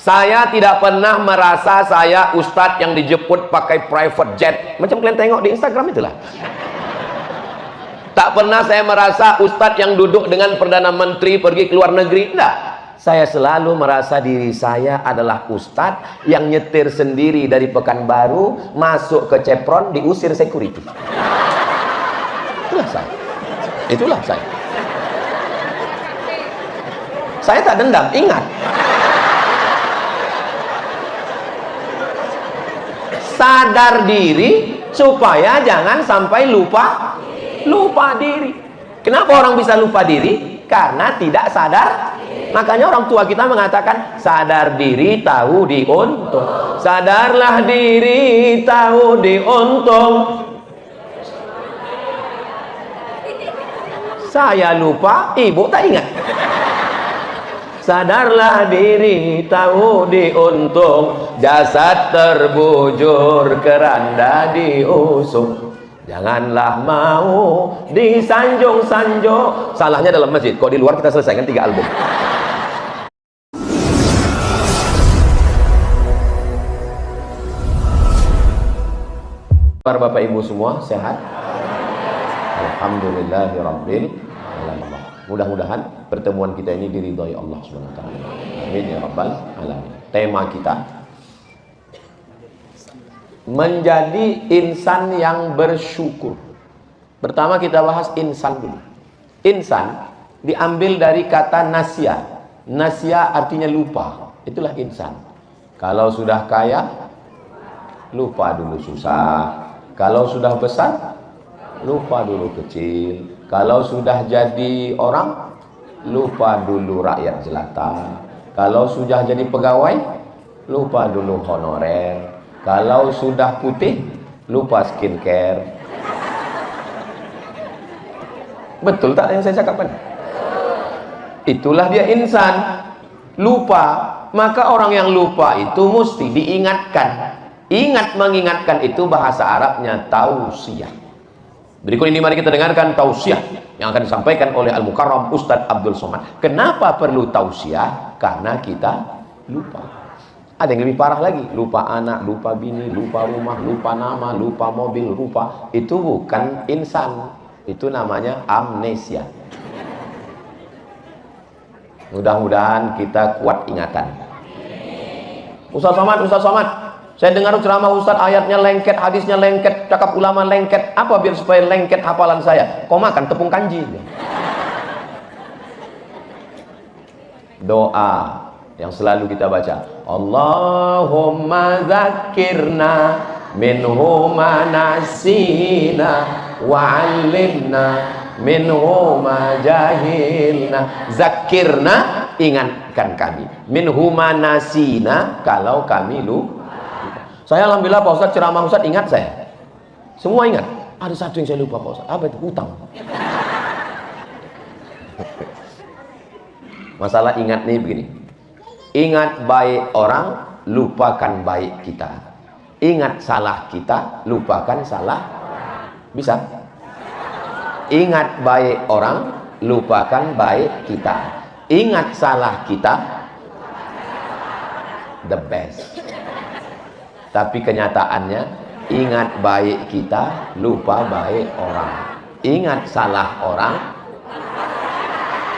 Saya tidak pernah merasa saya ustadz yang dijemput pakai private jet. Macam kalian tengok di Instagram itulah. Tak pernah saya merasa ustadz yang duduk dengan Perdana Menteri pergi ke luar negeri. Tidak. Saya selalu merasa diri saya adalah ustadz yang nyetir sendiri dari Pekanbaru, masuk ke Chevron, diusir security. Itulah saya. Itulah saya. Saya tak dendam, ingat. Sadar diri supaya jangan sampai lupa diri. Kenapa orang bisa lupa diri? Karena tidak sadar. Makanya orang tua kita mengatakan sadar diri tahu diuntung. Sadarlah diri tahu diuntung. Saya lupa, ibu tak ingat. Sadarlah diri tahu diuntung, jasad terbujur keranda diusung. Janganlah mau disanjung-sanjung. Salahnya dalam masjid, kok di luar kita selesaikan 3 album. Bapak ibu semua sehat? Alhamdulillahirabbil alamin. Mudah-mudahan pertemuan kita ini diridhai Allah Subhanahu wa taala. Amin ya rabbal alamin. Tema kita menjadi insan yang bersyukur. Pertama kita bahas insan dulu. Insan diambil dari kata nasya. Nasya artinya lupa. Itulah insan. Kalau sudah kaya, lupa dulu susah. Kalau sudah besar, lupa dulu kecil. Kalau sudah jadi orang, lupa dulu rakyat jelata. Kalau sudah jadi pegawai, lupa dulu honorer. Kalau sudah putih, lupa skincare. Betul tak yang saya cakapkan? Itulah dia insan. Lupa. Maka orang yang lupa itu mesti diingatkan. Ingat mengingatkan itu bahasa Arabnya tausiah. Berikut ini mari kita dengarkan tausiah yang akan disampaikan oleh Al-Mukarram Ustadz Abdul Somad. Kenapa perlu tausiah? Karena kita lupa. Ada yang lebih parah lagi, lupa anak, lupa bini, lupa rumah, lupa nama, lupa mobil, lupa. Itu bukan insan, itu namanya amnesia. Mudah-mudahan kita kuat ingatan. Ustaz Somad, saya dengar ceramah Ustaz, ayatnya lengket, hadisnya lengket, cakap ulama lengket. Apa biar supaya lengket hafalan saya? Kau makan tepung kanji. Doa yang selalu kita baca, Allahumma zakirna minhu ma nasina wa 'allimna minhu ma jahilna. Zakirna, ingatkan kami, minhu ma nasina, kalau kami lupa. Saya alhamdulillah Pak Ustadz, ceramah Ustadz ingat saya. Semua ingat. Ada satu yang saya lupa Pak Ustadz. Apa itu? Utang. Masalah ingat nih begini. Ingat baik orang, lupakan baik kita. Ingat salah kita, lupakan salah. Bisa? Ingat baik orang, lupakan baik kita. Ingat salah kita, the best. Tapi kenyataannya, ingat baik kita, lupa baik orang. Ingat salah orang,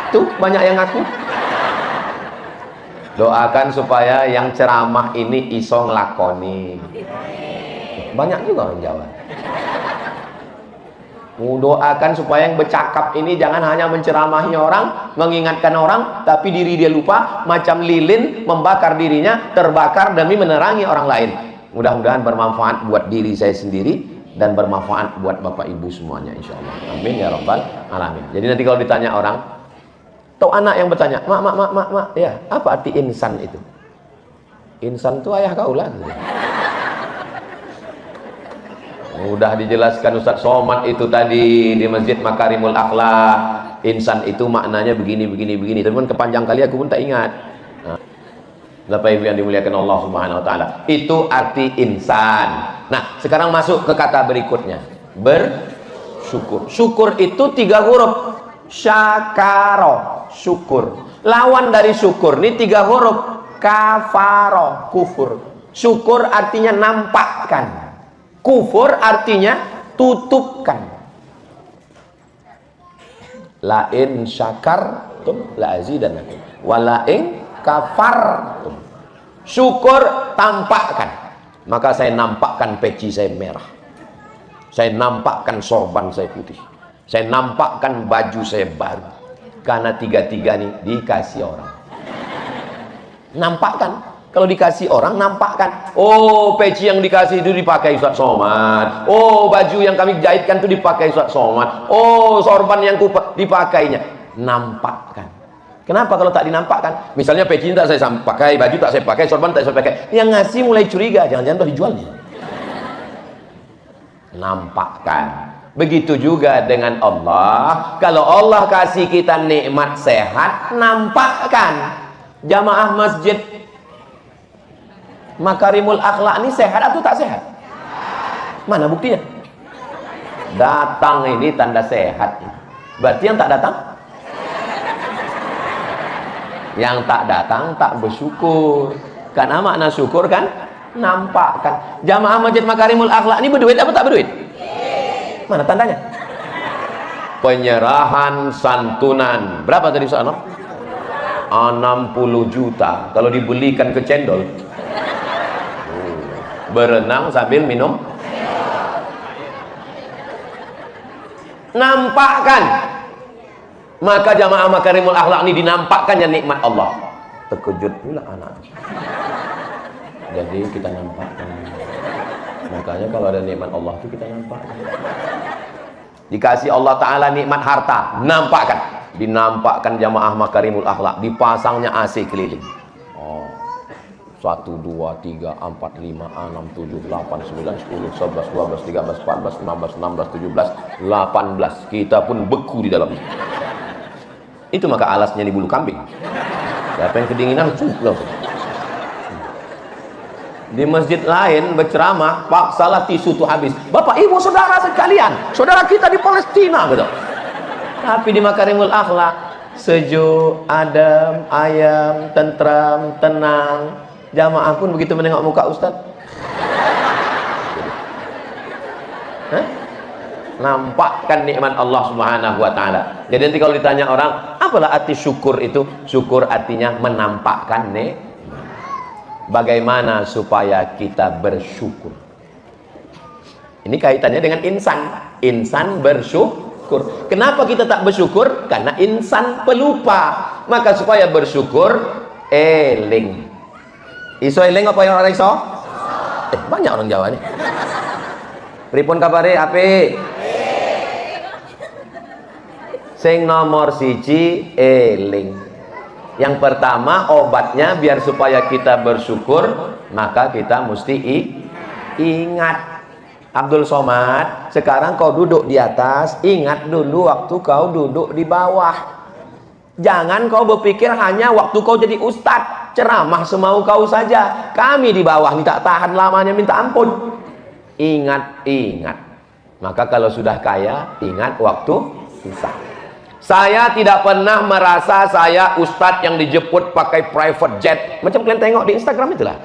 tuh banyak yang ngaku. Doakan supaya yang ceramah ini iso nglakoni. Banyak juga orang Jawa. Doakan supaya yang bercakap ini jangan hanya menceramahi orang, mengingatkan orang, tapi diri dia lupa, macam lilin membakar dirinya, terbakar demi menerangi orang lain. Mudah-mudahan bermanfaat buat diri saya sendiri dan bermanfaat buat Bapak Ibu semuanya, insya Allah. Amin ya rabbal alamin. Jadi nanti kalau ditanya orang, atau anak yang bertanya, mak, ya, apa arti insan itu? Insan itu ayah kau lah. Udah dijelaskan Ustadz Somad itu tadi di Masjid Makarimul Akhlak. Insan itu maknanya begini. Tapi kan kepanjang kali aku pun tak ingat. Bapak Ibu yang dimuliakan Allah Subhanahu wa taala. Itu arti insan. Nah, sekarang masuk ke kata berikutnya. Bersyukur. Syukur itu 3 huruf. Syakaro, syukur. Lawan dari syukur ini 3 huruf. kafaro, kufur. Syukur artinya nampakkan, kufur artinya tutupkan. La in syakartum la azidannakum wa la in kafartum. Syukur tampakkan, maka saya nampakkan peci saya merah, saya nampakkan sorban saya putih, saya nampakkan baju saya baru, karena tiga-tiga ini dikasih orang. Nampakkan. Kalau dikasih orang, nampakkan. Oh, peci yang dikasih itu dipakai Ustaz Somad. Oh, baju yang kami jahitkan itu dipakai Ustaz Somad. Oh, sorban yang dipakainya. Nampakkan. Kenapa kalau tak dinampakkan? Misalnya peci tak saya pakai, baju tak saya pakai, sorban tak saya pakai. Yang ngasih mulai curiga, jangan-jangan tuh dijualnya. Nampakkan. Begitu juga dengan Allah. Kalau Allah kasih kita nikmat sehat, nampakkan. Jamaah masjid Makarimul Akhlak ini sehat atau tak sehat? Mana buktinya? Datang ini tanda sehat. Berarti yang tak datang? Yang tak datang tak bersyukur. Karena makna syukur kan nampakkan. Jamaah Masjid Makarimul Akhlak ini berduit apa tak berduit? Mana tandanya? Penyerahan santunan. Berapa tadi soalnya? 60 juta. Kalau dibelikan ke cendol, berenang sambil minum. Nampakkan. Maka jamaah Makarimul Akhlak ini dinampakkannya nikmat Allah. Terkejut pula anak. Jadi kita nampakkan. Makanya kalau ada nikmat Allah itu kita nampakkan. Dikasih Allah Ta'ala nikmat harta, nampakkan. Dinampakkan jamaah Makarimul Akhlak, dipasangnya AC keliling. 1, 2, 3, 4, 5, 6, 7, 8, 9, 10, 11, 12, 13, 14, 15, 16, 17, 18. Kita pun beku di dalamnya. Itu maka alasnya di bulu kambing. Siapa yang kedinginan? Di masjid lain berceramah, Pak, salah tisu itu habis. Bapak, ibu, saudara sekalian, saudara kita di Palestina, gitu. Tapi di Makarimul Akhlak, sejuk, adem, ayam, tentram, tenang. Jamaah pun begitu menengok muka Ustaz. Nampakkan nikmat Allah Subhanahu wa Ta'ala. Jadi nanti kalau ditanya orang, apalah arti syukur itu? Syukur artinya menampakkan nih. Bagaimana supaya kita bersyukur? Ini kaitannya dengan insan. Insan bersyukur. Kenapa kita tak bersyukur? Karena insan pelupa. Maka supaya bersyukur, eling. Iso eling apa yang orang iso? Banyak orang Jawa nih. Pripun kabare ape? Sing nomor siji eling. Yang pertama obatnya biar supaya kita bersyukur, maka kita mesti ingat. Abdul Somad, sekarang kau duduk di atas, ingat dulu waktu kau duduk di bawah. Jangan kau berpikir hanya waktu kau jadi ustadz, ceramah semau kau saja. Kami di bawah ini tak tahan lamanya, minta ampun. Ingat. Maka kalau sudah kaya, ingat waktu susah. Saya tidak pernah merasa saya ustadz yang dijemput pakai private jet. Macam kalian tengok di Instagram itulah.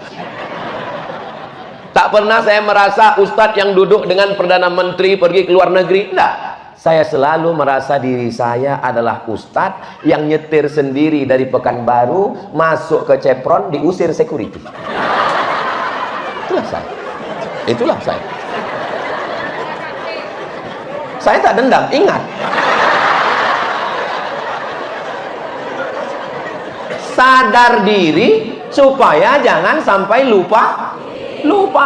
Tak pernah saya merasa ustadz yang duduk dengan Perdana Menteri pergi ke luar negeri. Tidak. Saya selalu merasa diri saya adalah ustadz yang nyetir sendiri dari Pekanbaru, masuk ke Chevron, diusir security. Itulah saya. Itulah saya. Saya tak dendam, ingat. Sadar diri supaya jangan sampai lupa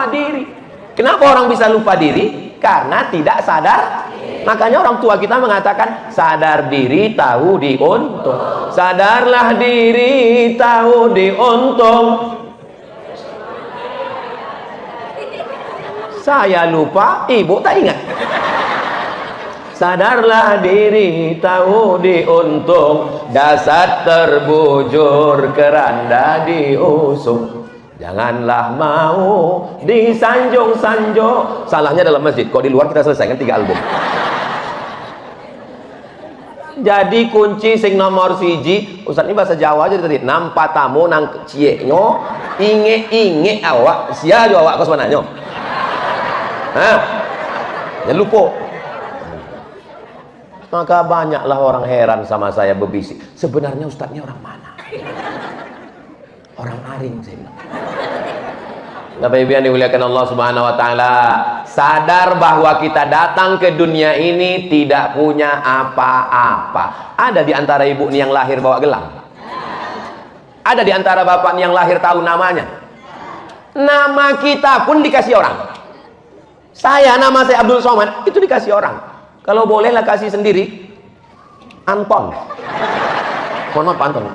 diri. Kenapa orang bisa lupa diri? Karena tidak sadar. Makanya orang tua kita mengatakan sadar diri tahu diuntung. Sadarlah diri tahu diuntung. Saya lupa, ibu tak ingat. Sadarlah diri tahu diuntung, dasar terbujur keranda diusung. Janganlah mau disanjung-sanjung. Salahnya dalam masjid, kok di luar kita selesaikan 3 album. Jadi kunci sing nomor siji, Ustaz ini bahasa Jawa aja tadi. Nampak tamu nang cieknyo, inge awak, sia jo awak kos mananya. Hah? Jangan lupa. Maka banyaklah orang heran sama saya berbisik. Sebenarnya ustadznya orang mana? Orang Aring saya bilang. Bapak Ibu yang dimuliakan Allah Subhanahu wa taala, sadar bahwa kita datang ke dunia ini tidak punya apa-apa. Ada di antara ibu nih yang lahir bawa gelang? Ada di antara bapak nih yang lahir tahu namanya? Nama kita pun dikasih orang. Nama saya Abdul Somad, itu dikasih orang. Kalau bolehlah kasih sendiri. Anton. Mohon maaf Anton.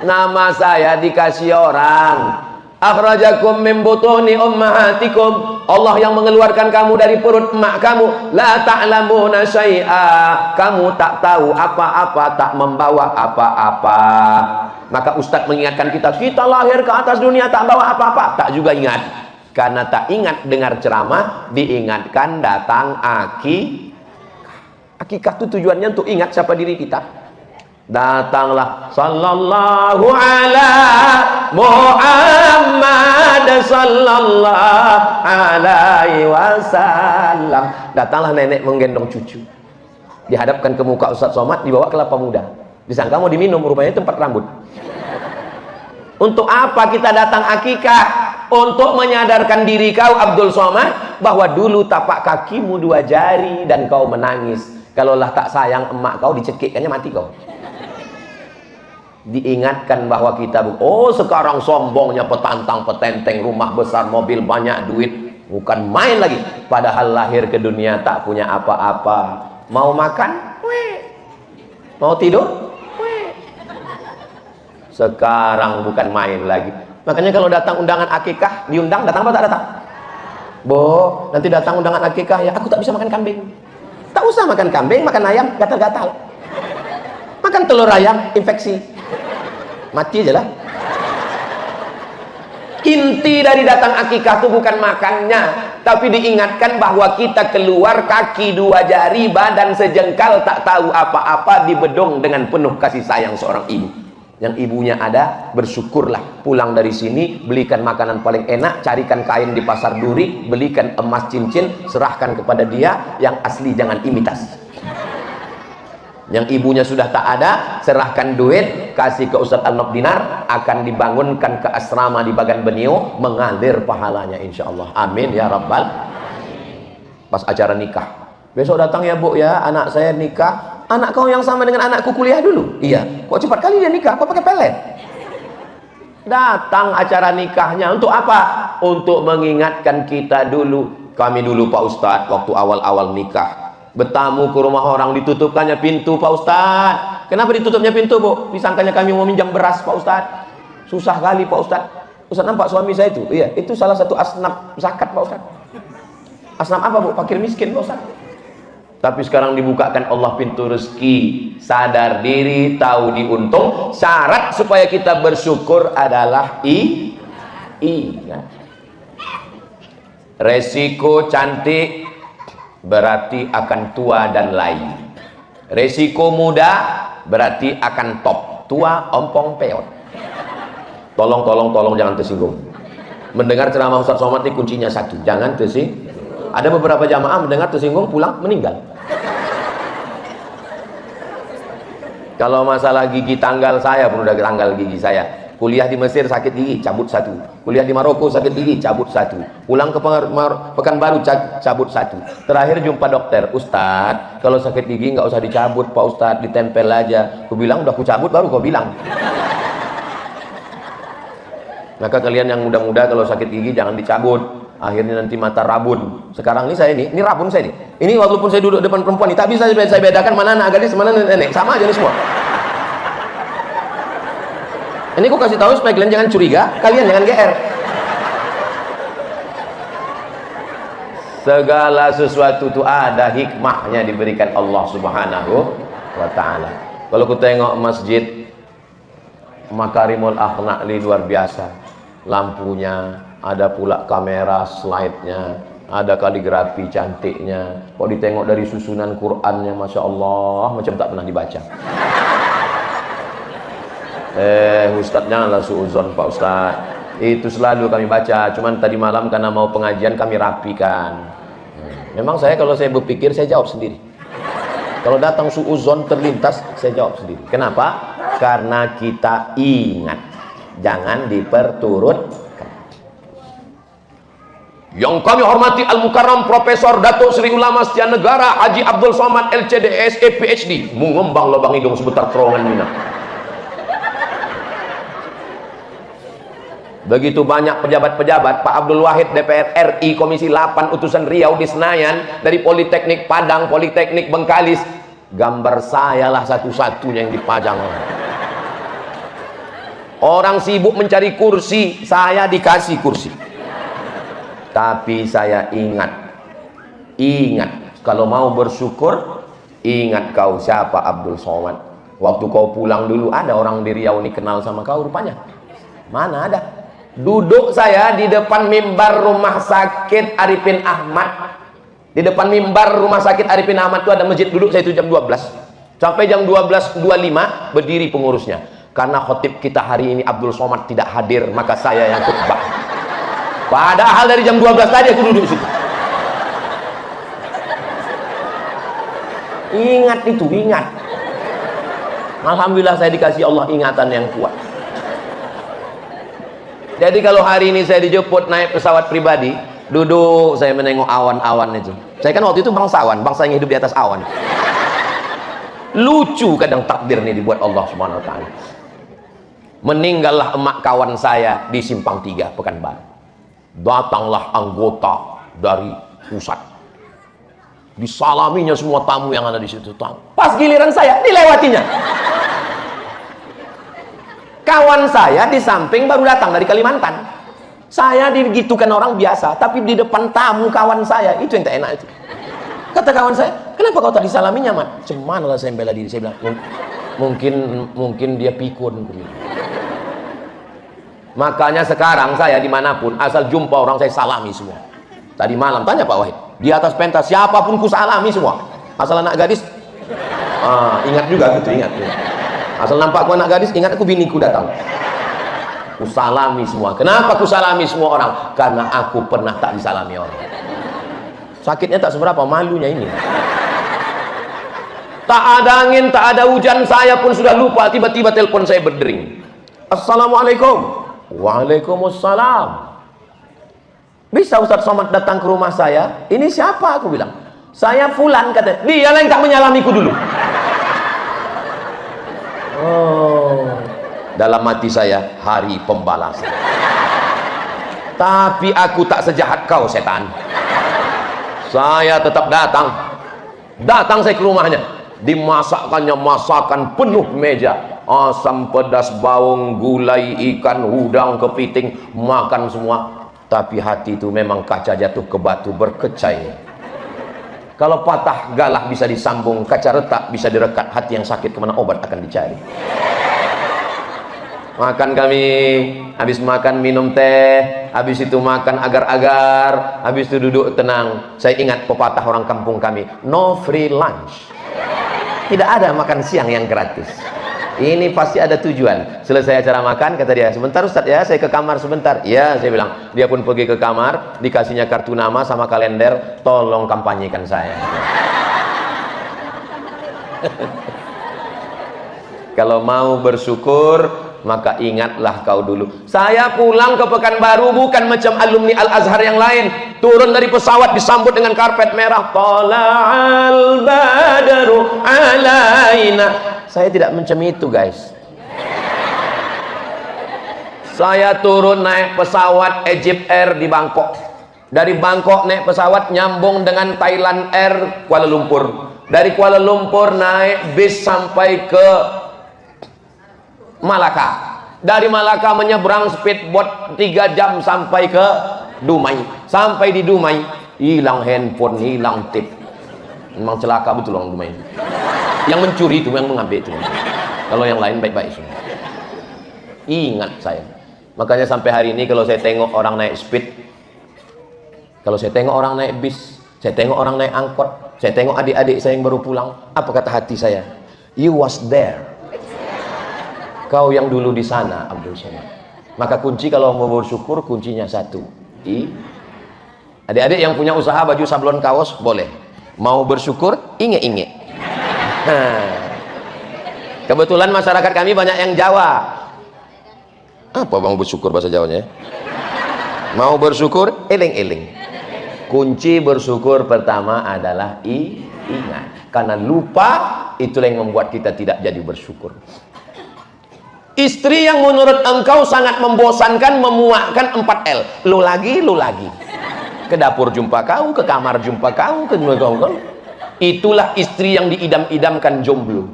Nama saya dikasih orang. Akhrajakum min butuni ummahatikum. Allah yang mengeluarkan kamu dari perut emak kamu. La ta'lamuna syai'a. Kamu tak tahu apa-apa, tak membawa apa-apa. Maka Ustadz mengingatkan kita lahir ke atas dunia tak bawa apa-apa. Tak juga ingat. Karena tak ingat dengar ceramah, diingatkan datang akikah. Akikah itu tujuannya untuk ingat siapa diri kita. Datanglah sallallahu ala Muhammad sallallahu alaihi wasallam. Datanglah nenek menggendong cucu. Dihadapkan ke muka Ustaz Somad, dibawa kelapa muda. Disangka mau diminum, rupanya tempat rambut. Untuk apa kita datang akikah? Untuk menyadarkan diri kau Abdul Somad bahwa dulu tapak kakimu 2 jari dan kau menangis. Kalaulah tak sayang emak kau, dicekikkannya mati kau. Diingatkan bahwa kita sekarang sombongnya petantang petenteng, rumah besar, mobil banyak, duit, bukan main lagi. Padahal lahir ke dunia tak punya apa-apa. Mau makan? Mau tidur? Sekarang bukan main lagi. Makanya kalau datang undangan akikah, diundang, datang apa tak datang? Bo, nanti datang undangan akikah ya, aku tak bisa makan kambing. Tak usah makan kambing, makan ayam, gatal-gatal. Makan telur ayam, infeksi. Mati aja lah. Inti dari datang akikah itu bukan makannya, tapi diingatkan bahwa kita keluar kaki 2 jari, badan sejengkal, tak tahu apa-apa, dibedong dengan penuh kasih sayang seorang ibu. Yang ibunya ada, bersyukurlah. Pulang dari sini, belikan makanan paling enak, carikan kain di pasar duri, belikan emas cincin, serahkan kepada dia. Yang asli jangan imitasi. Yang ibunya sudah tak ada, serahkan duit, kasih ke Ustadz Al-Nob Dinar, akan dibangunkan ke asrama di Bagan Benio, mengalir pahalanya insya Allah. Amin ya Rabbal. Pas acara nikah, besok datang ya Bu ya, anak saya nikah. Anak kau yang sama dengan anakku kuliah dulu? Iya. Kok cepat kali dia nikah? Kok pakai pelet? Datang acara nikahnya untuk apa? Untuk mengingatkan kita dulu. Kami dulu Pak Ustadz waktu awal-awal nikah, bertamu ke rumah orang, ditutupkannya pintu Pak Ustadz. Kenapa ditutupnya pintu Bu? Disangkanya kami mau minjam beras Pak Ustadz. Susah kali Pak Ustadz. Ustadz nampak suami saya itu? Iya, itu salah satu asnaf zakat Pak Ustadz. Asnaf apa Bu? Fakir miskin Pak Ustadz. Tapi sekarang dibukakan Allah pintu rezeki. Sadar diri, tahu diuntung. Syarat supaya kita bersyukur adalah ingat. Resiko cantik berarti akan tua dan lain. Resiko muda berarti akan top. Tua ompong peot. Tolong jangan tersinggung. Mendengar ceramah Ustaz Somad ini kuncinya satu, jangan tersinggung. Ada beberapa jamaah mendengar tersinggung pulang meninggal. Kalau masalah gigi tanggal, saya pun udah tanggal gigi saya. Kuliah di Mesir sakit gigi, cabut 1. Kuliah di Maroko sakit gigi, cabut 1. Pulang ke Pekanbaru, cabut 1. Terakhir jumpa dokter, Ustadz, kalau sakit gigi nggak usah dicabut Pak Ustadz, ditempel aja. Aku bilang udah aku cabut baru kau bilang. Maka kalian yang muda-muda kalau sakit gigi jangan dicabut. Akhirnya nanti mata rabun. Sekarang ini saya ini rabun saya nih. Ini walaupun saya duduk depan perempuan nih, tak bisa saya bedakan mana anak gadis, mana nenek. Sama aja nih semua. Ini aku kasih tahu supaya kalian jangan curiga, kalian jangan GR. Segala sesuatu itu ada hikmahnya diberikan Allah Subhanahu wa ta'ala. Kalau kita tengok masjid Makarimul Akhlaq luar biasa. Lampunya, ada pula kamera slide-nya, Ada kaligrafi cantiknya. Kok ditengok dari susunan Qur'annya, Masya Allah, macam tak pernah dibaca. Ustadz, janganlah suuzon Pak Ustadz. Itu selalu kami baca. Cuman tadi malam karena mau pengajian kami rapikan. Memang saya kalau saya berpikir saya jawab sendiri. Kalau datang suuzon terlintas saya jawab sendiri. Kenapa? Karena kita ingat, jangan diperturutkan. Yang kami hormati Al-Mukarram Profesor Datuk Seri Ulama Setia Negara Haji Abdul Somad LCDS PhD, mengembang lubang hidung sebentar terowongan Mina. Begitu banyak pejabat-pejabat, Pak Abdul Wahid DPR RI Komisi 8 Utusan Riau di Senayan, dari Politeknik Padang, Politeknik Bengkalis, gambar saya lah satu-satunya yang dipajang. Orang sibuk mencari kursi, saya dikasih kursi. Tapi saya ingat, kalau mau bersyukur, ingat kau siapa Abdul Somad. Waktu kau pulang dulu, ada orang di Riau ini kenal sama kau rupanya. Mana ada? Duduk saya di depan mimbar rumah sakit Arifin Ahmad. Di depan mimbar rumah sakit Arifin Ahmad itu ada masjid, duduk saya itu jam 12. Sampai jam 12.25 berdiri pengurusnya. Karena khotib kita hari ini Abdul Somad tidak hadir, maka saya yang khutbah. Padahal dari jam 12 tadi aku duduk situ. Ingat itu, ingat. Alhamdulillah saya dikasih Allah ingatan yang kuat. Jadi kalau hari ini saya dijemput naik pesawat pribadi, duduk saya menengok awan-awan itu. Saya kan waktu itu bangsawan, bangsa yang hidup di atas awan. Lucu kadang takdir ini dibuat Allah Subhanahu wa taala. Meninggallah emak kawan saya di Simpang 3 Pekanbaru. Datanglah anggota dari pusat. Disalaminya semua tamu yang ada di situ. Pas giliran saya dilewatinya. Kawan saya di samping baru datang dari Kalimantan. Saya digitukan orang biasa, tapi di depan tamu kawan saya, itu yang tak enak itu. Kata kawan saya, kenapa kau tak disalaminya, Mat? Cuman lah saya bela diri, saya bilang, mungkin dia pikun. Makanya sekarang saya dimanapun, asal jumpa orang saya salami semua. Tadi malam tanya Pak Wahid, di atas pentas siapapun ku salami semua. Asal anak gadis, ingat juga gitu, ingat. Asal nampak aku anak gadis, ingat aku biniku datang. Ku salami semua. Kenapa ku salami semua orang? Karena aku pernah tak disalami orang. Sakitnya tak seberapa, malunya ini. Tak ada angin, tak ada hujan, saya pun sudah lupa. Tiba-tiba telepon saya berdering. Assalamualaikum. Waalaikumsalam. Bisa Ustaz Somad datang ke rumah saya? Ini siapa? Aku bilang. Saya Fulan, kata. Dia yang tak menyalamiku dulu. Oh. Dalam hati saya, hari pembalasan. Tapi aku tak sejahat kau, setan. Saya tetap datang. Datang saya ke rumahnya. Dimasakkannya masakan penuh meja. Asam pedas, bawang, gulai, ikan, udang, kepiting, makan semua. Tapi hati itu memang kaca jatuh ke batu berkecai. Kalau patah galah bisa disambung, kaca retak bisa direkat, hati yang sakit kemana obat akan dicari. Makan kami, habis makan minum teh, habis itu makan agar-agar, habis itu duduk tenang. Saya ingat pepatah orang kampung kami, no free lunch. Tidak ada makan siang yang gratis. Ini pasti ada tujuan. Selesai acara makan, kata dia, sebentar Ustadz ya, saya ke kamar sebentar. Ya, saya bilang. Dia pun pergi ke kamar, dikasihnya kartu nama sama kalender, tolong kampanyekan saya. Kalau mau bersyukur, maka ingatlah kau dulu. Saya pulang ke Pekanbaru bukan macam alumni Al-Azhar yang lain. Turun dari pesawat disambut dengan karpet merah. Tala'al badru alaina. Saya tidak macam itu, guys. Saya turun naik pesawat Egypt Air di Bangkok. Dari Bangkok naik pesawat nyambung dengan Thailand Air Kuala Lumpur. Dari Kuala Lumpur naik bis sampai ke Malaka. Dari Malaka menyeberang speedboat 3 jam sampai ke Dumai. Sampai di Dumai hilang handphone, hilang tip. Memang celaka betul orang Dumai. Yang mencuri itu, yang mengambil itu. Kalau yang lain baik-baik semua. Ingat saya. Makanya sampai hari ini kalau saya tengok orang naik speed, Kalau saya tengok orang naik bis, saya tengok orang naik angkot, saya tengok adik-adik saya yang baru pulang, apa kata hati saya? You was there. Kau yang dulu di sana, Abdul Somad. Maka kunci kalau mau bersyukur, kuncinya satu. Adik-adik yang punya usaha baju sablon kaos, boleh. Mau bersyukur, inge-inge. Kebetulan masyarakat kami banyak yang Jawa. Apa mau bersyukur bahasa Jawanya? Mau bersyukur, eling-eling. Kunci bersyukur pertama adalah ingat. Karena lupa, itulah yang membuat kita tidak jadi bersyukur. Istri yang menurut engkau sangat membosankan, memuakkan, 4L. Lu lagi, lu lagi. Ke dapur jumpa kau, ke kamar jumpa kau, ke kau. Itulah istri yang diidam-idamkan jomblo.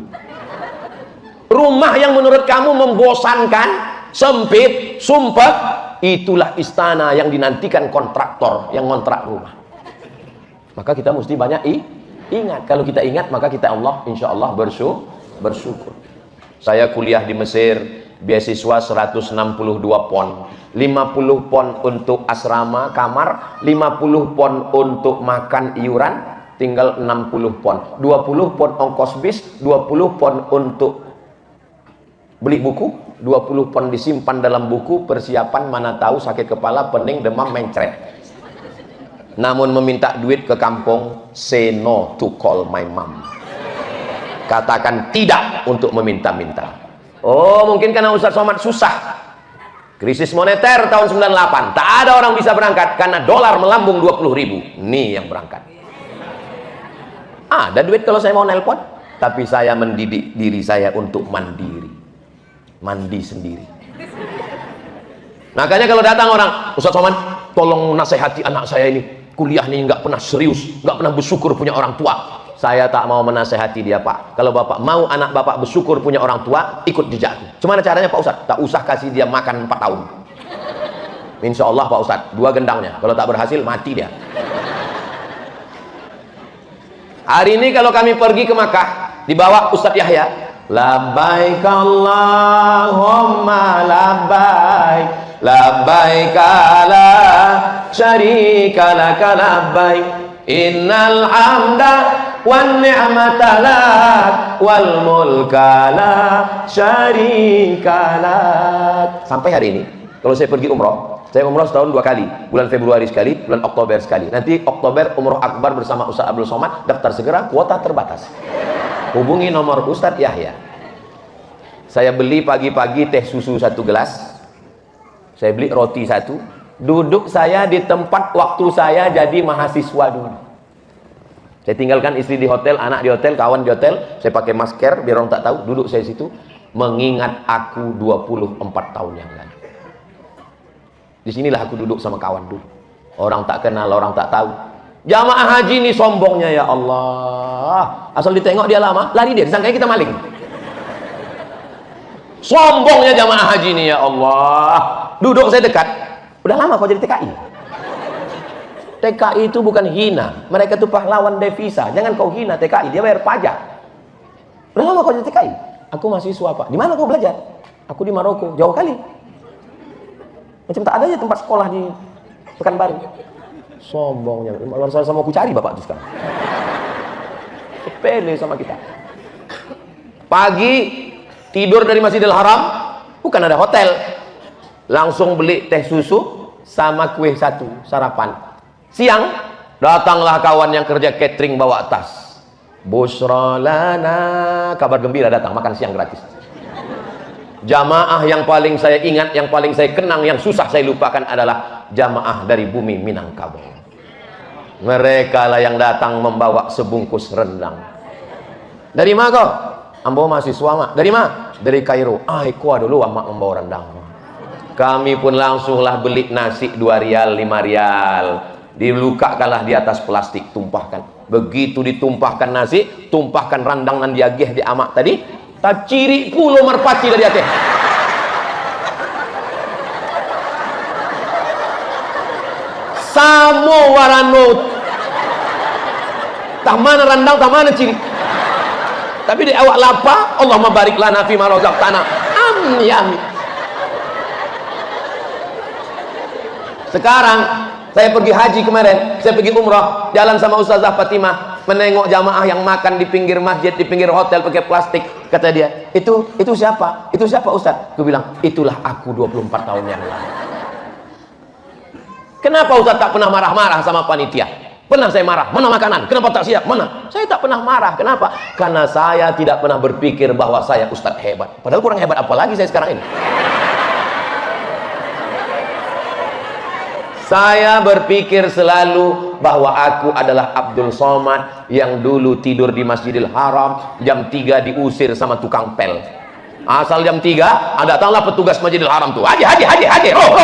Rumah yang menurut kamu membosankan, sempit, sumpah, itulah istana yang dinantikan kontraktor yang ngontrak rumah. Maka kita mesti banyak ingat. Kalau kita ingat, maka kita insya Allah bersyukur. Saya kuliah di Mesir, beasiswa 162 pon, 50 pon untuk asrama kamar, 50 pon untuk makan iuran, tinggal 60 pon, 20 pon ongkos bis, 20 pon untuk beli buku, 20 pon disimpan dalam buku, persiapan mana tahu sakit kepala, pening, demam, mencret. Namun meminta duit ke kampung, say no to call my mom. Katakan tidak untuk meminta-minta. Oh, mungkin karena Ustaz Somad susah. Krisis moneter tahun 98, tak ada orang bisa berangkat karena dolar melambung 20.000. Nih yang berangkat. Ada duit kalau saya mau nelpon, tapi saya mendidik diri saya untuk mandiri. Mandi sendiri. Makanya kalau datang orang, Ustaz Somad, tolong nasihati anak saya ini, kuliah nih nggak pernah serius, nggak pernah bersyukur punya orang tua. Saya tak mau menasehati dia, Pak. Kalau Bapak mau anak Bapak bersyukur punya orang tua, ikut jejakku. Gimana caranya, Pak Ustaz? Tak usah kasih dia makan 4 tahun. Insya Allah, Pak Ustaz, 2 gendangnya. Kalau tak berhasil, mati dia. Hari ini kalau kami pergi ke Makkah, dibawa Ustaz Yahya. Labbaik Allahumma labbaik, labbaik la syarika laka labbaik, innal hamda wan ni'mata lak wal mulka la syarika lak. Sampai hari ini kalau saya pergi umroh, saya umroh setahun 2 kali, bulan Februari sekali, bulan Oktober sekali. Nanti Oktober umroh akbar bersama Ustaz Abdul Somad, daftar segera, kuota terbatas. Hubungi nomor Ustadz Yahya. Saya beli pagi-pagi teh susu 1 gelas, saya beli roti 1, duduk saya di tempat waktu saya jadi mahasiswa dulu. Saya tinggalkan istri di hotel, anak di hotel, kawan di hotel, saya pakai masker biar orang tak tahu, duduk saya situ, mengingat aku 24 tahun yang lalu. Disinilah aku duduk sama kawan dulu. Orang tak kenal, orang tak tahu. Jamaah haji ini sombongnya, ya Allah. Asal ditengok dia lama, lari dia, disangka kita maling. Sombongnya jamaah haji ini, ya Allah. Duduk saya dekat. Udah lama kau jadi TKI. TKI itu bukan hina. Mereka itu pahlawan devisa. Jangan kau hina TKI, dia bayar pajak. Udah lama kau jadi TKI. Aku mahasiswa, Pak. Di mana kau belajar? Aku di Maroko, jauh kali. Macam tak ada aja tempat sekolah di Pekanbaru. Sombongnya, luar sana mau ku cari bapak itu sekarang. Sepele sama kita. Pagi tidur dari Masjidil Haram, bukan ada hotel, langsung beli teh susu sama kue 1 sarapan. Siang datanglah kawan yang kerja catering bawa tas. Busra lana, kabar gembira datang, makan siang gratis. Jamaah yang paling saya ingat, yang paling saya kenang, yang susah saya lupakan adalah jamaah dari bumi Minangkabau. Mereka lah yang datang membawa sebungkus rendang. Dari mana kau? Ambo mahasiswa, mak. Dari mana? Dari Kairo. Kuah dulu amak membawa rendang. Kami pun langsunglah beli nasi 2 rial, 5 rial. Dilukakanlah di atas plastik, tumpahkan. Begitu ditumpahkan nasi, tumpahkan rendang nan diagih di amak tadi, tak ciri pulau merpati dari atas. Samo warano tak mana randang, tak mana ciri, tapi di awak lapa Allah mabarik lana fi ma razaqtana. Amin. Sekarang Saya pergi haji kemarin, saya pergi umrah, jalan sama Ustazah Fatimah, menengok jamaah yang makan di pinggir masjid, di pinggir hotel pakai plastik. Kata dia, itu siapa? Itu siapa Ustaz? Aku bilang, itulah aku 24 tahun yang lalu. Kenapa Ustaz tak pernah marah-marah sama panitia? Pernah saya marah, mana makanan? Kenapa tak siap? Mana? Saya tak pernah marah. Kenapa? Karena saya tidak pernah berpikir bahwa saya Ustaz hebat. Padahal kurang hebat apa lagi saya sekarang ini. Saya berpikir selalu bahwa aku adalah Abdul Somad yang dulu tidur di Masjidil Haram, jam 3 diusir sama tukang pel. Asal jam 3, datanglah petugas Masjidil Haram tuh. Haji, roh.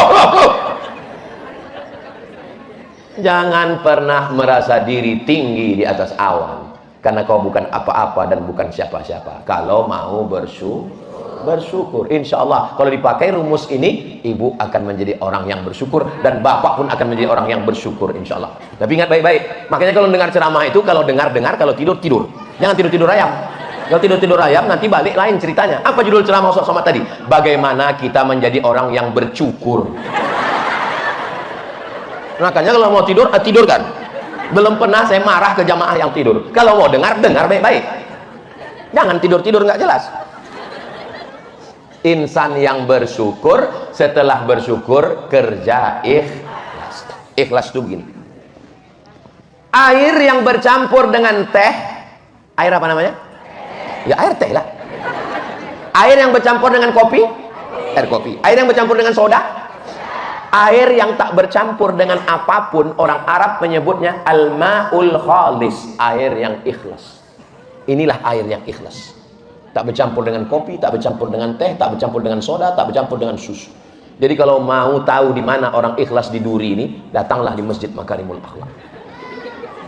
Jangan pernah merasa diri tinggi di atas awan, karena kau bukan apa-apa dan bukan siapa-siapa. Kalau mau bersyukur, insya Allah kalau dipakai rumus ini, ibu akan menjadi orang yang bersyukur dan bapak pun akan menjadi orang yang bersyukur, insya Allah. Tapi ingat baik-baik, makanya kalau dengar ceramah itu, kalau dengar, kalau tidur, jangan tidur ayam. Kalau tidur ayam nanti balik lain ceritanya. Apa judul ceramah Ustaz Somad tadi? Bagaimana kita menjadi orang yang bersyukur. Makanya kalau mau tidur, tidurkan. Belum pernah saya marah ke jamaah yang tidur. Kalau mau dengar baik-baik. Jangan tidur nggak jelas. Insan yang bersyukur, setelah bersyukur kerja ikhlas. Ikhlas itu begini. Air yang bercampur dengan teh, air apa namanya? Ya air teh lah. Air yang bercampur dengan kopi, air kopi. Air yang bercampur dengan soda, air yang tak bercampur dengan apapun, orang Arab menyebutnya al-ma'ul khalis, air yang ikhlas. Inilah air yang ikhlas. Tak bercampur dengan kopi, tak bercampur dengan teh, tak bercampur dengan soda, tak bercampur dengan susu. Jadi kalau mau tahu di mana orang ikhlas di Duri ini, datanglah di Masjid Makarimul Akhlak.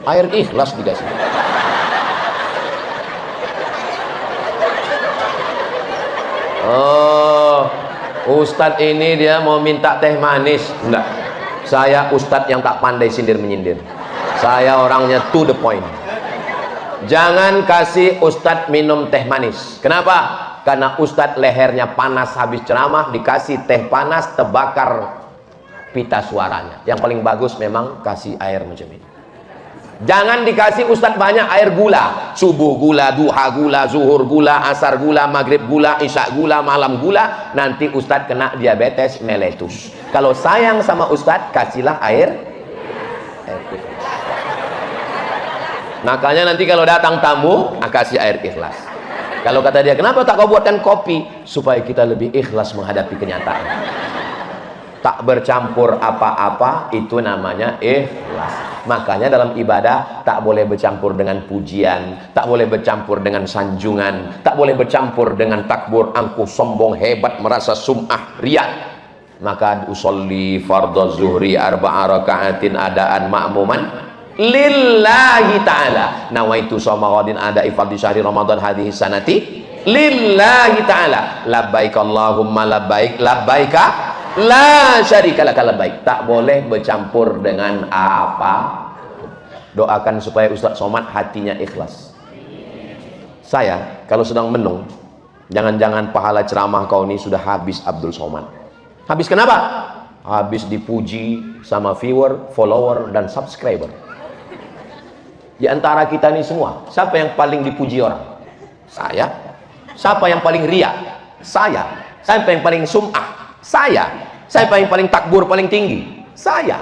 Air ikhlas dikasih. Oh, Ustadz ini dia mau minta teh manis. Enggak. Saya Ustadz yang tak pandai sindir-menyindir. Saya orangnya to the point. Jangan kasih Ustadz minum teh manis. Kenapa? Karena Ustadz lehernya panas habis ceramah, dikasih teh panas, terbakar pita suaranya. Yang paling bagus memang kasih air macam ini. Jangan dikasih Ustadz banyak air gula. Subuh gula, duha gula, zuhur gula, asar gula, maghrib gula, isya gula, malam gula. Nanti Ustadz kena diabetes meletus. Kalau sayang sama Ustadz, kasihlah air putih. Makanya nanti kalau datang tamu, kasih air ikhlas. Kalau kata dia, kenapa tak kau buatkan kopi? Supaya kita lebih ikhlas menghadapi kenyataan. Tak bercampur apa-apa, itu namanya ikhlas. Makanya dalam ibadah tak boleh bercampur dengan pujian, tak boleh bercampur dengan sanjungan, tak boleh bercampur dengan takbur, angkuh, sombong, hebat, merasa sum'ah, riak. Maka usolli fardhu zuhri arba'a raka'atin adaan ma'muman lillahi ta'ala. Nawaitu shoma ghadin ada ifadhi syahri ramadan hadhihi sanati lillahi ta'ala. Labbaik Allahumma labbaik, labbaika la syarika laka labbaik. Tak boleh bercampur dengan apa. Doakan supaya Ustaz Somad hatinya ikhlas. Saya kalau sedang menung, jangan-jangan pahala ceramah kau ini sudah habis Abdul Somad. Habis kenapa? Habis dipuji sama viewer, follower, dan subscriber. Di antara kita ini semua, siapa yang paling dipuji orang? Saya. Siapa yang paling riak? Saya. Siapa yang paling sum'ah? Saya. Siapa yang paling takbur paling tinggi? Saya.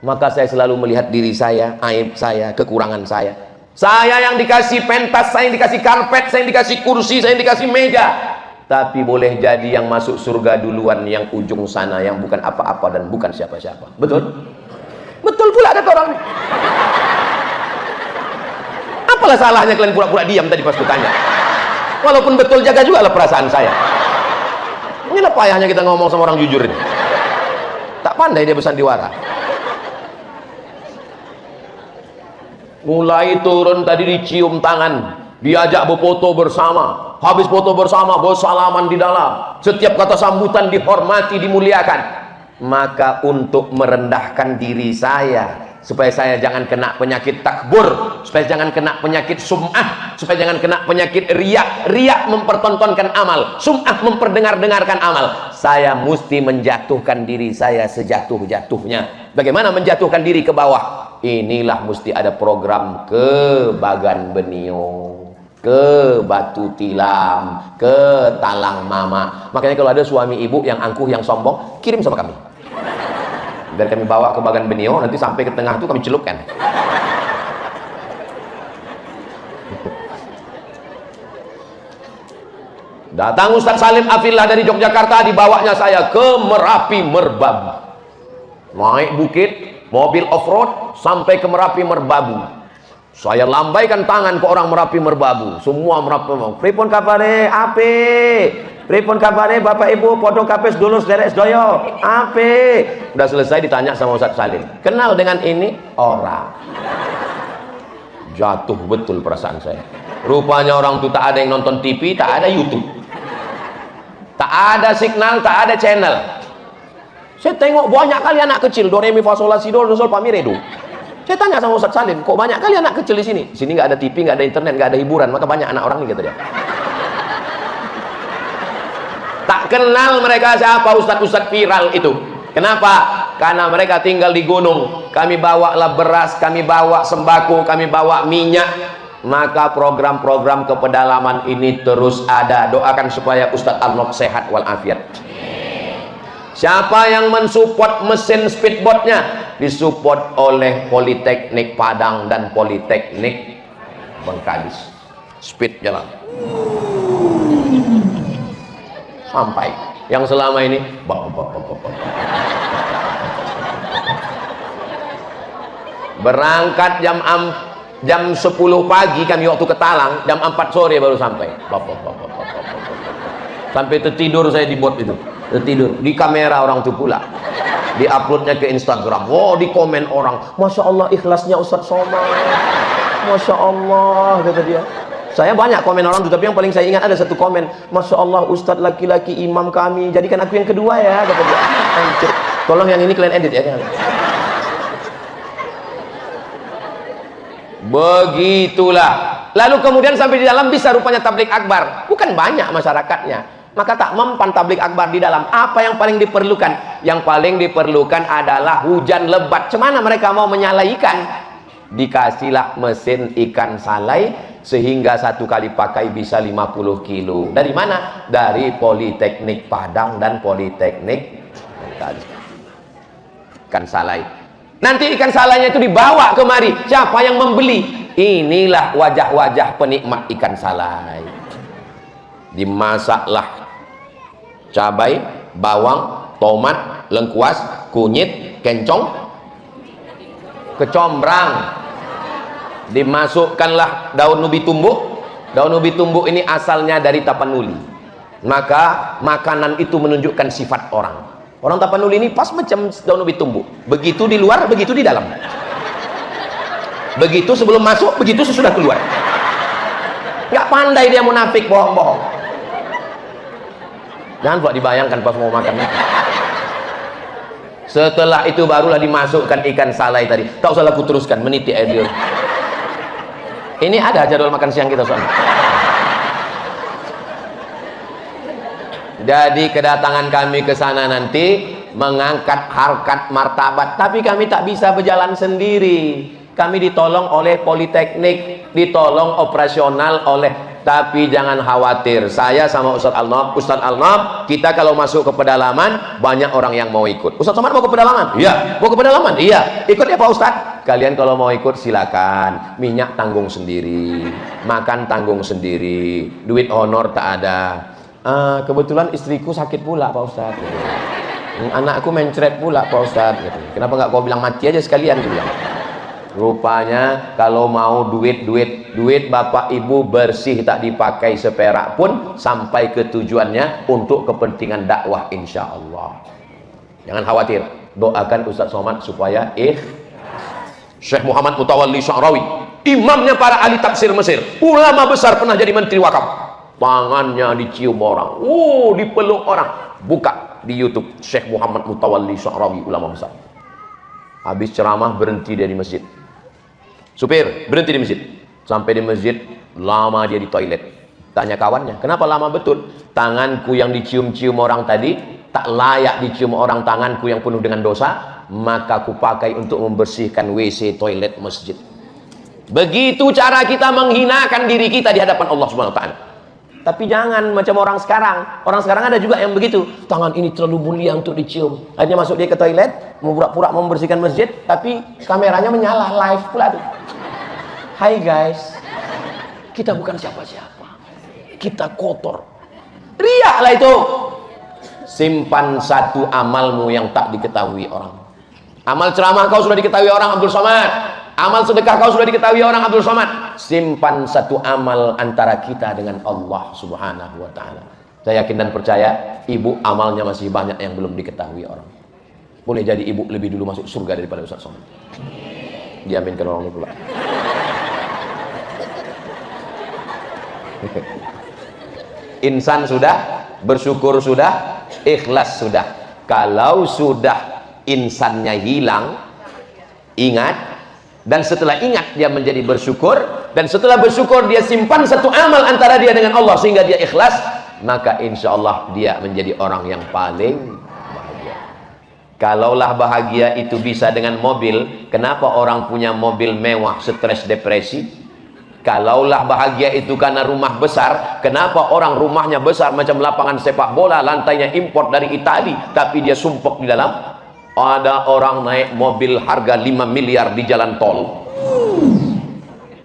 Maka saya selalu melihat diri saya, aib saya, kekurangan saya. Saya yang dikasih pentas, saya yang dikasih karpet, saya yang dikasih kursi, saya yang dikasih meja. Tapi boleh jadi yang masuk surga duluan, yang ujung sana, yang bukan apa-apa dan bukan siapa-siapa. Betul? Betul pula kata orang. Apalah salahnya kalian pura-pura diam tadi pas kutanya? Walaupun betul, jaga juga lah perasaan saya. Inilah payahnya kita ngomong sama orang jujur ini. Tak pandai dia bersandiwara. Mulai turun tadi dicium tangan, diajak berfoto bersama. Habis foto bersama, bersalaman di dalam. Setiap kata sambutan dihormati, dimuliakan. Maka untuk merendahkan diri saya, supaya saya jangan kena penyakit takbur, supaya jangan kena penyakit sum'ah, supaya jangan kena penyakit riak. Riak mempertontonkan amal, sum'ah memperdengar-dengarkan amal. saya mesti menjatuhkan diri saya sejatuh-jatuhnya. Bagaimana menjatuhkan diri ke bawah? Inilah mesti ada program ke Bagan Benio, ke Batu Tilam, ke Talang Mama. Makanya kalau ada suami ibu yang angkuh, yang sombong, kirim sama kami. Biar kami bawa ke Bagan Benio, nanti sampai ke tengah itu kami celupkan. Datang Ustaz Salim Afillah dari Yogyakarta, dibawanya saya ke Merapi Merbabu. Naik bukit, mobil off-road, sampai ke Merapi Merbabu. Saya lambaikan tangan ke orang Merapi Merbabu. Semua Merapi Merbabu. Pripun kabare? Ape? Pripun kabare Bapak Ibu? Podong kapes dulu sederek sedoyo. Ape? Udah selesai ditanya sama Ustaz Salim. Kenal dengan ini? Orang. Jatuh betul perasaan saya. Rupanya orang itu tak ada yang nonton TV, tak ada YouTube. Tak ada signal, tak ada channel. Saya tengok banyak kali anak kecil, do re mi fa sol la si do sol fa mi re do. Saya tanya sama Ustaz Salim, kok banyak kali anak kecil di sini? Sini nggak ada TV, nggak ada internet, nggak ada hiburan, maka banyak anak orang nih, kata dia. Tak kenal mereka siapa ustadz-ustadz viral itu. Kenapa? Karena mereka tinggal di gunung. Kami bawalah beras, kami bawa sembako, kami bawa minyak. Maka program-program kepedalaman ini terus ada. Doakan supaya Ustadz Arnold sehat walafiat. Siapa yang mensupport mesin speedboatnya? Disupport oleh Politeknik Padang dan Politeknik Bengkalis. Speed jalan sampai. Yang selama ini berangkat jam 10 pagi kami waktu ke Talang, jam 4 sore baru sampai. Sampai tertidur saya di bot itu. Tertidur di kamera orang itu pula. Di-uploadnya ke Instagram. Oh, di komen orang, Masya Allah ikhlasnya Ustadz Somad. Masya Allah, kata dia. Saya banyak komen orang itu, tapi yang paling saya ingat ada satu komen, Masya Allah Ustadz laki-laki imam kami, jadikan aku yang kedua ya, kata dia. Tolong yang ini kalian edit ya. Begitulah. Lalu kemudian sampai di dalam bisa rupanya tablik akbar. Bukan banyak masyarakatnya. Maka tak mempan tablik akbar di dalam. Apa yang paling diperlukan? Yang paling diperlukan adalah hujan lebat. Cemana mereka mau menyalai ikan? Dikasihlah mesin ikan salai sehingga satu kali pakai bisa 50 kilo. Dari mana? Dari Politeknik Padang dan Politeknik ikan salai. Nanti ikan salainya itu dibawa kemari. Siapa yang membeli? Inilah wajah-wajah penikmat ikan salai. Dimasaklah cabai, bawang, tomat, lengkuas, kunyit, kencong, kecombrang. Dimasukkanlah daun ubi tumbuk. Daun ubi tumbuk ini asalnya dari Tapanuli. Maka makanan itu menunjukkan sifat orang. Orang Tapanuli ini pas macam daun ubi tumbuk. Begitu di luar, begitu di dalam. Begitu sebelum masuk, begitu sesudah keluar. Nggak pandai dia munafik, bohong-bohong. Jangan buat dibayangkan pas mau makan. Setelah itu barulah dimasukkan ikan salai tadi. Tak usah aku teruskan, meniti air. Ini ada jadwal makan siang kita soalnya. Jadi kedatangan kami ke sana nanti mengangkat harkat martabat, tapi kami tak bisa berjalan sendiri. Kami ditolong oleh Politeknik, ditolong operasional oleh. Tapi jangan khawatir, saya sama Ustadz Alnob, kita kalau masuk ke pedalaman banyak orang yang mau ikut. Ustadz Somad mau ke pedalaman? Iya. Mau ke pedalaman? Iya. Ikut ya Pak Ustadz. Kalian kalau mau ikut silakan. Minyak tanggung sendiri, makan tanggung sendiri, duit honor tak ada. Kebetulan istriku sakit pula Pak Ustadz. Anakku mencret pula Pak Ustadz. Kenapa nggak kau bilang mati aja sekalian? Bilang. Rupanya kalau mau duit Bapak Ibu bersih, tak dipakai seperak pun sampai ke tujuannya untuk kepentingan dakwah insya Allah. Jangan khawatir, doakan Ustadz Somad supaya Syekh Muhammad Mutawalli Sya'rawi, imamnya para ahli tafsir Mesir, ulama besar, pernah jadi menteri wakaf. Tangannya dicium orang, dipeluk orang. Buka di YouTube Syekh Muhammad Mutawalli Sya'rawi, ulama besar. Habis ceramah berhenti dia di masjid. Supir berhenti di masjid. Sampai di masjid lama dia di toilet. Tanya kawannya, kenapa lama betul? Tanganku yang dicium-cium orang tadi tak layak dicium orang tanganku yang penuh dengan dosa, maka ku pakai untuk membersihkan WC toilet masjid. Begitu cara kita menghinakan diri kita di hadapan Allah Subhanahu wa taala. Tapi jangan macam orang sekarang. Orang sekarang ada juga yang begitu. Tangan ini terlalu mulia untuk dicium. Akhirnya masuk dia ke toilet, mau pura-pura membersihkan masjid, tapi kameranya menyala, live pula tuh. Hai guys, kita bukan siapa-siapa. Kita kotor. Riaklah itu. Simpan satu amalmu yang tak diketahui orang. Amal ceramah kau sudah diketahui orang, Abdul Somad. Amal sedekah kau sudah diketahui orang, Abdul Somad. Simpan satu amal antara kita dengan Allah Subhanahu wa taala. Saya yakin dan percaya ibu amalnya masih banyak yang belum diketahui orang. Boleh jadi ibu lebih dulu masuk surga daripada Ustaz Somad. Diaminkan orang pula. Insan sudah, bersyukur sudah, ikhlas sudah. Kalau sudah insannya hilang, ingat. Dan setelah ingat dia menjadi bersyukur, dan setelah bersyukur dia simpan satu amal antara dia dengan Allah sehingga dia ikhlas, maka insya Allah dia menjadi orang yang paling bahagia. Kalaulah bahagia itu bisa dengan mobil, kenapa orang punya mobil mewah stres depresi? Kalaulah bahagia itu karena rumah besar, kenapa orang rumahnya besar macam lapangan sepak bola, lantainya import dari Italia, tapi dia sumpek di dalam? Ada orang naik mobil harga 5 miliar di jalan tol,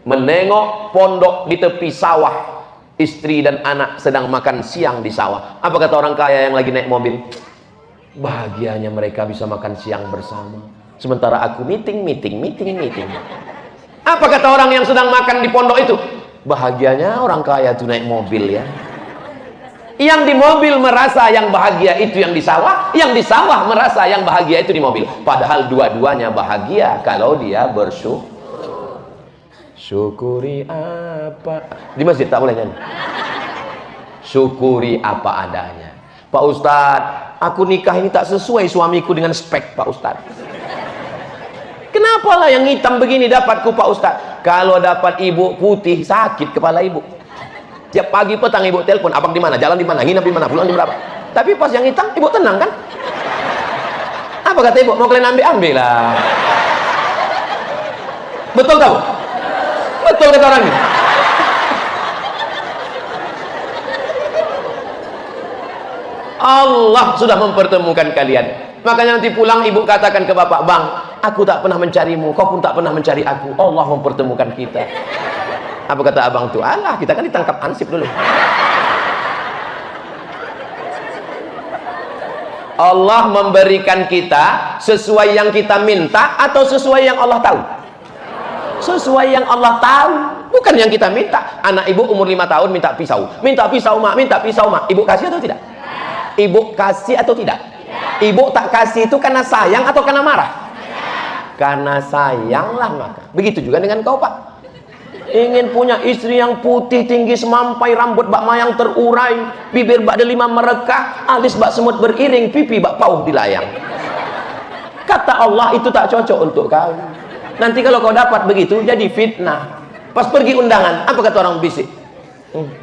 menengok pondok di tepi sawah, istri dan anak sedang makan siang di sawah. Apa kata orang kaya yang lagi naik mobil? Bahagianya mereka bisa makan siang bersama, sementara aku meeting. Apa kata orang yang sedang makan di pondok itu? Bahagianya orang kaya itu naik mobil ya. Yang di mobil merasa yang bahagia itu yang di sawah, yang di sawah merasa yang bahagia itu di mobil. Padahal dua-duanya bahagia kalau dia bersyukur. Syukuri apa? Di masjid tak boleh nyanyi. Syukuri apa adanya. Pak Ustadz, aku nikah ini tak sesuai suamiku dengan spek Pak Ustadz. Kenapa lah yang hitam begini dapatku Pak Ustadz? Kalau dapat ibu putih sakit kepala ibu. Tiap pagi petang ibu telepon, abang di mana, jalan di mana, nginap di mana, pulang di berapa. Tapi pas yang hitam ibu tenang kan? Apa kata ibu? Mau kalian ambil lah. Betul tahu? Betul kata orang ini. Allah sudah mempertemukan kalian. Makanya nanti pulang ibu katakan ke bapak, bang, aku tak pernah mencarimu, kau pun tak pernah mencari aku. Allah mempertemukan kita. Apa kata abang tuh? Alah, kita kan ditangkap ansip dulu. Allah memberikan kita sesuai yang kita minta atau sesuai yang Allah tahu? Sesuai yang Allah tahu, bukan yang kita minta. Anak ibu umur 5 tahun minta pisau. Minta pisau mak, minta pisau mak. Ibu kasih atau tidak? Ibu kasih atau tidak? Ibu tak kasih itu karena sayang atau karena marah? Karena sayanglah maka. Begitu juga dengan kau Pak. Ingin punya istri yang putih, tinggi semampai, rambut bak mayang terurai, bibir bak delima merekah, alis bak semut beriring, pipi bak pauh dilayang. Kata Allah itu tak cocok untuk kau. Nanti kalau kau dapat begitu jadi fitnah. Pas pergi undangan, apa kata orang bisik?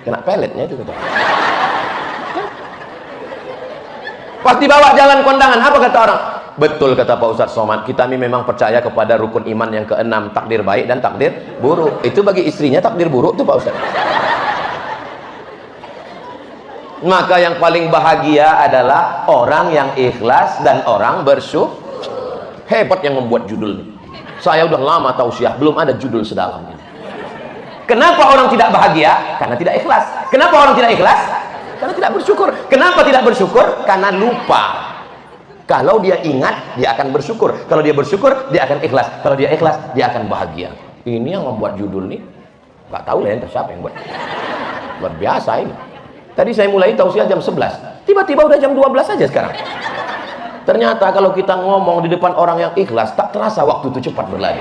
Kena peletnya itu kata. Pas dibawa jalan kondangan, apa kata orang? Betul kata Pak Ustadz Somad, kita memang percaya kepada rukun iman yang ke-6, takdir baik dan takdir buruk. Itu bagi istrinya takdir buruk tuh Pak Ustadz. Maka yang paling bahagia adalah orang yang ikhlas dan orang bersyukur. Hebat yang membuat judul ini. Saya udah lama tausiah, belum ada judul sedalam ini. Kenapa orang tidak bahagia? Karena tidak ikhlas. Kenapa orang tidak ikhlas? Karena tidak bersyukur. Kenapa tidak bersyukur? Karena lupa. Kalau dia ingat, dia akan bersyukur. Kalau dia bersyukur, dia akan ikhlas. Kalau dia ikhlas, dia akan bahagia. Ini yang membuat judul nih. Gak tahu lah entah siapa yang buat. Luar biasa ini. Tadi saya mulai tausiah jam 11. Tiba-tiba udah jam 12 saja sekarang. Ternyata kalau kita ngomong di depan orang yang ikhlas, tak terasa waktu itu cepat berlari.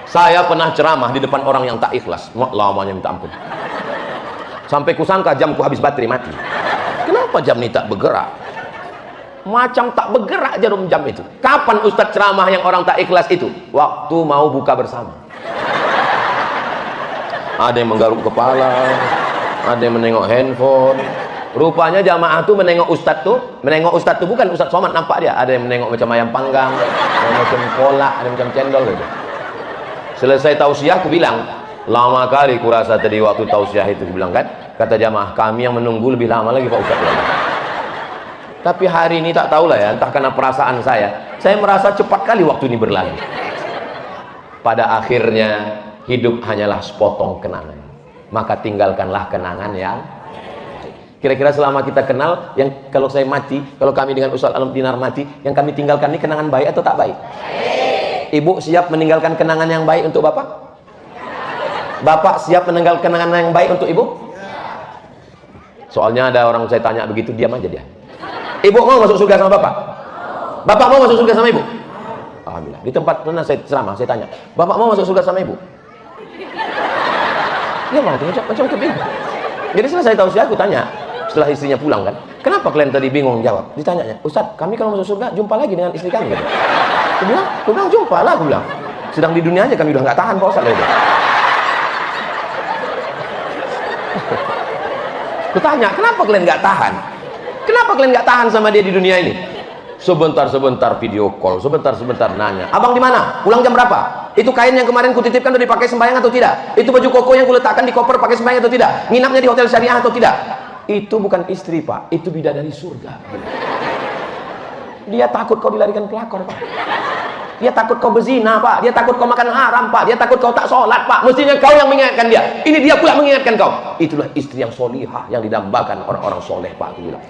Saya pernah ceramah di depan orang yang tak ikhlas. Lamanya minta ampun. Sampai kusangka jamku habis baterai mati. Kenapa jam ini tak bergerak? Macam tak bergerak jarum jam itu. Kapan Ustadz ceramah yang orang tak ikhlas itu? Waktu mau buka bersama. Ada yang menggaruk kepala, ada yang menengok handphone, Rupanya jamaah tuh menengok ustadz tuh bukan Ustadz Somad, nampak dia ada yang menengok macam ayam panggang, ada macam kolak, ada macam cendol gitu. Selesai tausiah aku bilang, lama kali kurasa tadi waktu tausiah itu, aku bilang kan, kata jamaah, kami yang menunggu lebih lama lagi Pak Ustadz. Tapi hari ini tak tahulah ya, entah karena perasaan saya merasa cepat kali waktu ini berlalu. Pada akhirnya hidup hanyalah sepotong kenangan, maka tinggalkanlah kenangan yang kira-kira selama kita kenal, yang kalau saya mati, kalau kami dengan Ustaz Alam Dinar mati, yang kami tinggalkan ini kenangan baik atau tak baik? Ibu siap meninggalkan kenangan yang baik untuk bapak? Bapak siap meninggalkan kenangan yang baik untuk ibu? Soalnya ada orang saya tanya begitu, diam aja dia. Ibu mau masuk surga sama bapak? Bapak mau masuk surga sama ibu? Alhamdulillah. Di tempat mana saya ceramah, saya tanya, bapak mau masuk surga sama ibu? Dia mau macam kebingung. Jadi selesai tausiah aku tanya, setelah istrinya pulang kan, kenapa kalian tadi bingung jawab? Ditanyanya, Ustadz, kami kalau masuk surga jumpa lagi dengan istri kami gitu. Aku bilang jumpa lah, aku bilang. Sedang di dunia aja kami udah nggak tahan Pak Ustadz itu. Aku tanya, kenapa kalian nggak tahan? Kenapa kalian nggak tahan sama dia di dunia ini? Sebentar-sebentar video call, sebentar-sebentar nanya, abang di mana? Pulang jam berapa? Itu kain yang kemarin kutitipkan udah dipakai sembahyang atau tidak? Itu baju koko yang kuletakkan di koper pakai sembahyang atau tidak? Nginapnya di hotel syariah atau tidak? Itu bukan istri Pak, itu bidadari surga. Dia takut kau dilarikan pelakor Pak. Dia takut kau berzina Pak. Dia takut kau makan haram Pak. Dia takut kau tak sholat Pak. Mestinya kau yang mengingatkan dia. Ini dia pula mengingatkan kau. Itulah istri yang solihah, yang didambakan orang-orang soleh Pak. Aku bilang.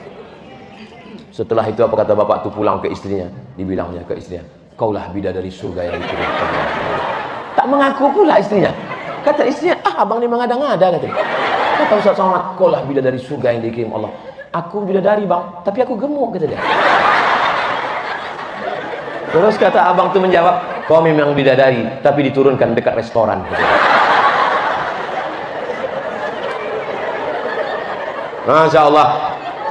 Setelah itu apa kata bapak tuh pulang ke istrinya, dibilangnya ke istrinya, kaulah bidadari surga yang diturunkan. Tak mengaku pula istrinya. Kata istrinya, abang ni mengada-ngada katanya. Kata Ustaz Somad, kaulah bidadari surga yang dikirim Allah. Aku bidadari bang, tapi aku gemuk kata dia. Terus kata abang tuh menjawab, kau memang bidadari, tapi diturunkan dekat restoran. Masya Allah.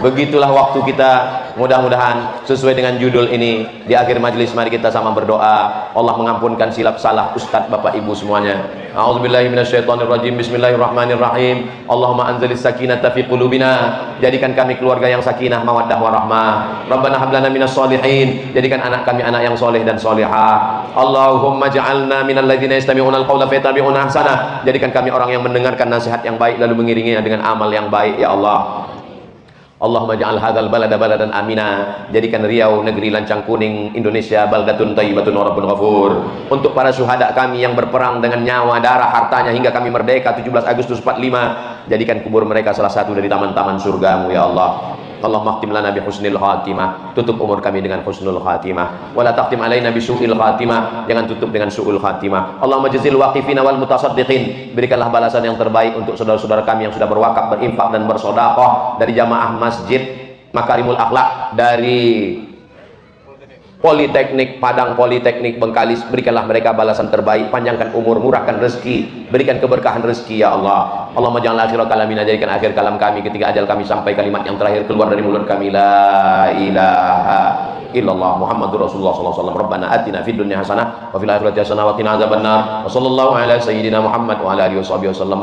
Begitulah waktu kita, mudah-mudahan sesuai dengan judul ini. Di akhir majelis mari kita sama berdoa, Allah mengampunkan silap salah Ustadz, Bapak Ibu semuanya. A'udzubillahi minasyaitonirrajim. Bismillahirrahmanirrahim. Allahumma anzilis sakinata fi qulubina. Jadikan kami keluarga yang sakinah, mawaddah warahmah. Rabbana hab lana minas solihin. Jadikan anak kami anak yang soleh dan solehah. Allahumma ja'alna minal ladzina yastami'una al-qaula fayattabi'una ahsana. Jadikan kami orang yang mendengarkan nasihat yang baik lalu mengiringinya dengan amal yang baik ya Allah. Allahumma ja'al hadzal balada baladan amina. Jadikan Riau negeri lancang kuning, Indonesia baldatun thayyibatun wa rabbun ghafur. Untuk para syuhada kami yang berperang dengan nyawa, darah, hartanya hingga kami merdeka 17 Agustus 45, jadikan kubur mereka salah satu dari taman-taman surgamu ya Allah. Allahumma khtim lana bi husnil khatimah. Tutup umur kami dengan husnul khatimah. Wa la taqtim alaina bi su'il khatimah. Jangan tutup dengan su'ul khatimah. Allahumma jazil waqifina wal mutasaddiqin. Berikanlah balasan yang terbaik untuk saudara-saudara kami yang sudah berwakaf, berinfak dan bersedekah dari jamaah Masjid Makarimul Akhlak, dari Politeknik Padang, Politeknik Bengkalis. Berikanlah mereka balasan terbaik, panjangkan umur, murahkan rezeki, berikan keberkahan rezeki ya Allah. Allahumma ja'al akhir kalamina, jadikan akhir kalam kami ketika ajal kami sampai kalimat yang terakhir keluar dari mulut kami, la ilaha illallah Muhammadur Rasulullah sallallahu alaihi wasallam. Rabbana atina fid dunya hasanah wa fil akhirati hasanah wa qina adzabannar. Wa sallallahu ala sayyidina Muhammad wa ala alihi wasallam.